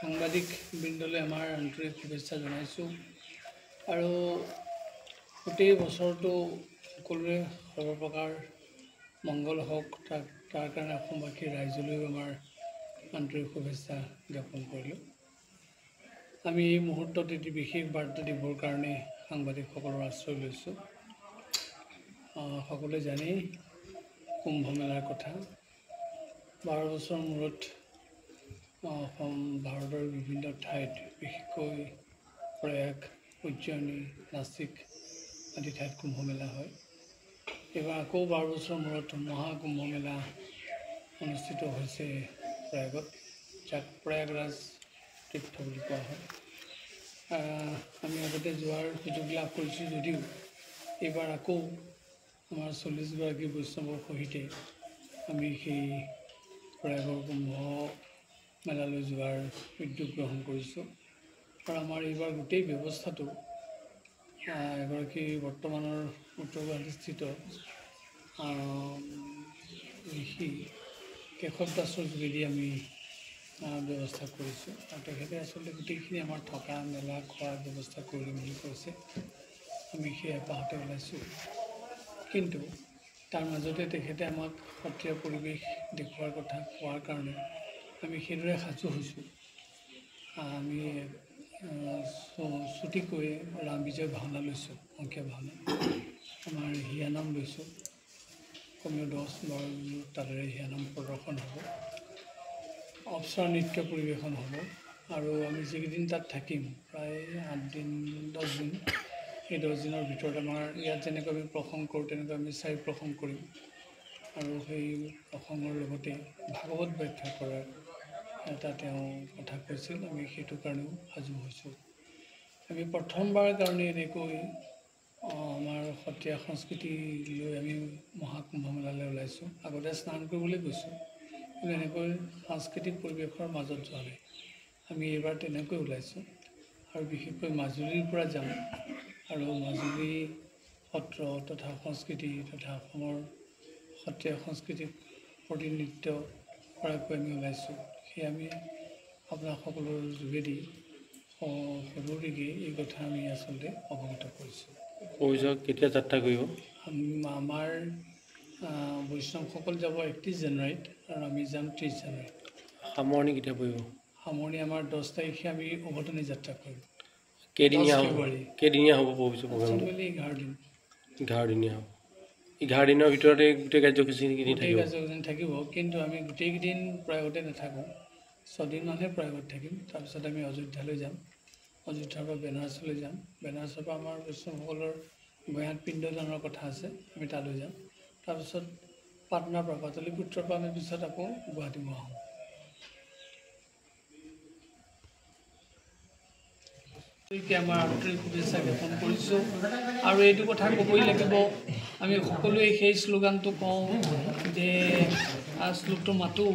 সাংবাদিক বৃন্দলৈ আমাৰ আন্তৰিক শুভেচ্ছা জনাইছোঁ আৰু গোটেই বছৰটো সকলোৰে সৰ্বপ্ৰকাৰ মংগল হওক তাৰ কাৰণে অসমবাসী ৰাইজলৈও আমাৰ আন্তৰিক শুভেচ্ছা জ্ঞাপন কৰিলোঁ। আমি এই মুহূৰ্তত এটি বিশেষ বাৰ্তা দিবৰ কাৰণে সাংবাদিকসকলৰ আশ্ৰয় লৈছোঁ। সকলোৱে জানেই কুম্ভ মেলাৰ কথা। 12 বছৰ মূৰত অসম ভাৰতৰ বিভিন্ন ঠাইত বিশেষকৈ প্ৰয়াগ, উজ্জয়িনী, নাচিক আদি ঠাইত কুম্ভ মেলা হয়। এইবাৰ আকৌ 12 বছৰ মূৰত মহাকুম্ভ মেলা অনুষ্ঠিত হৈছে প্ৰয়াগত, যাক প্ৰয়াগৰাজ তীৰ্থ বুলি কোৱা হয়। আমি আগতে যোৱাৰ সুযোগ লাভ কৰিছোঁ যদিও এইবাৰ আকৌ আমাৰ 40 গৰাকী বৈষ্ণৱৰ সহিতে আমি সেই প্ৰয়াগৰ কুম্ভ মেলালৈ যোৱাৰ উদ্যোগ গ্ৰহণ কৰিছোঁ। আৰু আমাৰ এইবাৰ গোটেই ব্যৱস্থাটো এগৰাকী বৰ্তমানৰ উত্তৰ গুৱাহাটীস্থিত ঋষি কেশৱ দাসৰ যোগেদি আমি ব্যৱস্থা কৰিছোঁ। আৰু তেখেতে আচলতে গোটেইখিনি আমাৰ থকা মেলা খোৱাৰ ব্যৱস্থা কৰিম বুলি কৈছে। আমি সেই হেঁপাহতে ওলাইছোঁ, কিন্তু তাৰ মাজতে তেখেতে আমাক সত্ৰীয়া পৰিৱেশ দেখুওৱাৰ কথা কোৱাৰ কাৰণে আমি সেইদৰে সাজু হৈছোঁ। আমি চুটিকৈ ৰাম বিজয় ভাওনা লৈছোঁ, অংকীয়া ভাওনা। আমাৰ হিয়ানাম লৈছোঁ, কমেও 10-12 তালেৰে হিয়ানাম প্ৰদৰ্শন হ'ব। অপ্সৰা নৃত্য পৰিৱেশন হ'ব। আৰু আমি যিকেইদিন তাত থাকিম, প্ৰায় 8 দিন 10 দিন, এই 10 দিনৰ ভিতৰত আমাৰ ইয়াত যেনেকৈ আমি প্ৰসংগ কৰোঁ তেনেকৈ আমি 4 প্ৰসংগ কৰিম। আৰু সেই প্ৰসংগৰ লগতে ভাগৱত ব্যাখ্যা কৰাৰ এটা তেওঁ কথা কৈছিল। আমি সেইটো কাৰণেও সাজু হৈছোঁ। আমি প্ৰথমবাৰ কাৰণে এনেকৈ আমাৰ সত্ৰীয়া সংস্কৃতি লৈ আমি মহাকুম্ভ মেলালৈ ওলাইছোঁ। আগতে স্নান কৰিবলৈ গৈছোঁ, কিন্তু এনেকৈ সাংস্কৃতিক পৰিৱেশৰ মাজত যোৱা নাই। আমি এইবাৰ তেনেকৈ ওলাইছোঁ আৰু বিশেষকৈ মাজুলীৰ পৰা যাম আৰু মাজুলী সত্ৰ তথা সংস্কৃতি তথা অসমৰ সত্ৰীয়া সংস্কৃতিক প্ৰতিনিধিত্ব কৰাকৈ আমি ওলাইছোঁ। সেয়ে আমি আপোনাৰ সকলোৰ যোগেদি সৰুৰিকে এই কথা আমি আচলতে অৱগত কৰিছোঁ। কেতিয়া যাত্ৰা কৰিব? আমাৰ বৈষ্ণৱসকল যাব 31 জানুৱাৰীত আৰু আমি যাম 30 জানুৱাৰীত। সামৰণি কেতিয়া পৰিব? সামৰণি আমাৰ 10 তাৰিখে আমি উভতনি যাত্ৰা কৰিম। কেইদিনীয়া হ'ব ভাবিছোঁ? 11 দিন। 11 দিনীয়া হ'ব। 11 দিনৰ ভিতৰতে গোটেই কাৰ্যসূচীখিনি থাকিব, কিন্তু আমি গোটেইকেইদিন প্ৰয়াগতে নাথাকোঁ। 6 দিনমানহে প্ৰয়াগত থাকিম। তাৰপিছত আমি অযোধ্যালৈ যাম। অযোধ্যাৰ পৰা বেনাৰছলৈ যাম। বেনাৰছৰ পৰা আমাৰ বৈষ্ণৱসকলৰ গয়াত পিণ্ডদানৰ কথা আছে, আমি তালৈ যাম। তাৰপিছত পাটনাৰ পৰা পাটলিপুত্ৰৰ পৰা আমি পিছত আকৌ গুৱাহাটী মহাম। আমাৰ আন্তৰিক শুভেচ্ছা জ্ঞাপন কৰিছোঁ। আৰু এইটো কথা ক'বই লাগিব, আমি সকলোৱে সেই শ্লোগানটো কওঁ যে শ্লোকটো মাতোঁ,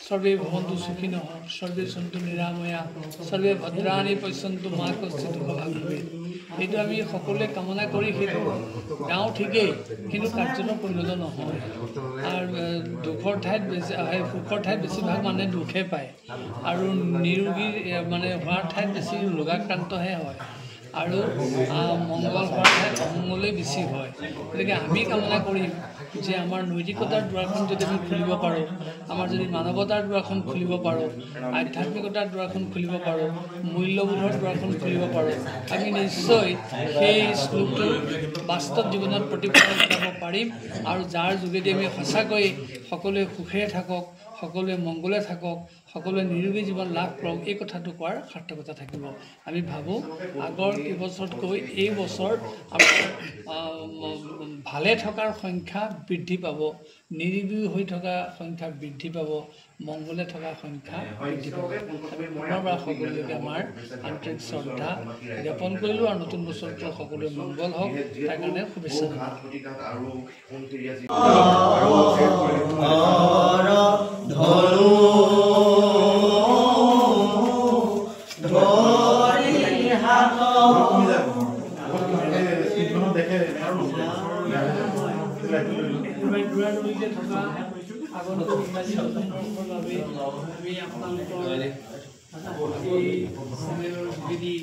সৰ্বে ভৱন্তু সুখিনঃ, সৰ্বে সন্তু নিৰাময়া, সৰ্বে ভদ্ৰাণি পশ্যন্তু মা কশ্চিৎ দুঃখভাগ্ ভৱেৎ। এইটো আমি সকলোৱে কামনা কৰি সেইটো গাওঁ ঠিকেই, কিন্তু কাৰ্যত পৰিণত নহয়। আৰু সুখৰ ঠাইত বেছিভাগ মানুহে দুখে পায় আৰু নিৰোগী মানে হোৱাৰ ঠাইত বেছি ৰোগাক্ৰান্তহে হয় আৰু মংগল হোৱাৰ ঠাইত অমংগলেই বেছি হয়। গতিকে আমি কামনা কৰিম যে আমাৰ নৈতিকতাৰ দুৱাৰখন যদি আমি খুলিব পাৰোঁ, আমাৰ যদি মানৱতাৰ দুৱাৰখন খুলিব পাৰোঁ, আধ্যাত্মিকতাৰ দুৱাৰখন খুলিব পাৰোঁ, মূল্যবোধৰ দুৱাৰখন খুলিব পাৰোঁ, আমি নিশ্চয় সেই শ্লোকটো বাস্তৱ জীৱনত প্ৰতিফলন কৰাব পাৰিম। আৰু যাৰ যোগেদি আমি সঁচাকৈ সকলোৱে সুখেৰে থাকক, সকলোৱে মংগলে থাকক, সকলোৱে নিৰোগী জীৱন লাভ কৰক, এই কথাটো কোৱাৰ সাৰ্থকতা থাকিব। আমি ভাবোঁ আগৰ কেইবছৰতকৈ এই বছৰ আমাৰ ভালে থকাৰ সংখ্যা বৃদ্ধি পাব, নিৰোগী হৈ থকা সংখ্যা বৃদ্ধি পাব, মংগলে থকা সংখ্যা বৃদ্ধি পাব। আমি পুনৰবাৰ সকলোকে আমাৰ আন্তৰিক শ্ৰদ্ধা জ্ঞাপন কৰিলোঁ আৰু নতুন বছৰটো সকলোৱে মংগল হওক তাৰ কাৰণে শুভেচ্ছা জনালোঁ। এই চেনেলৰ যোগেদি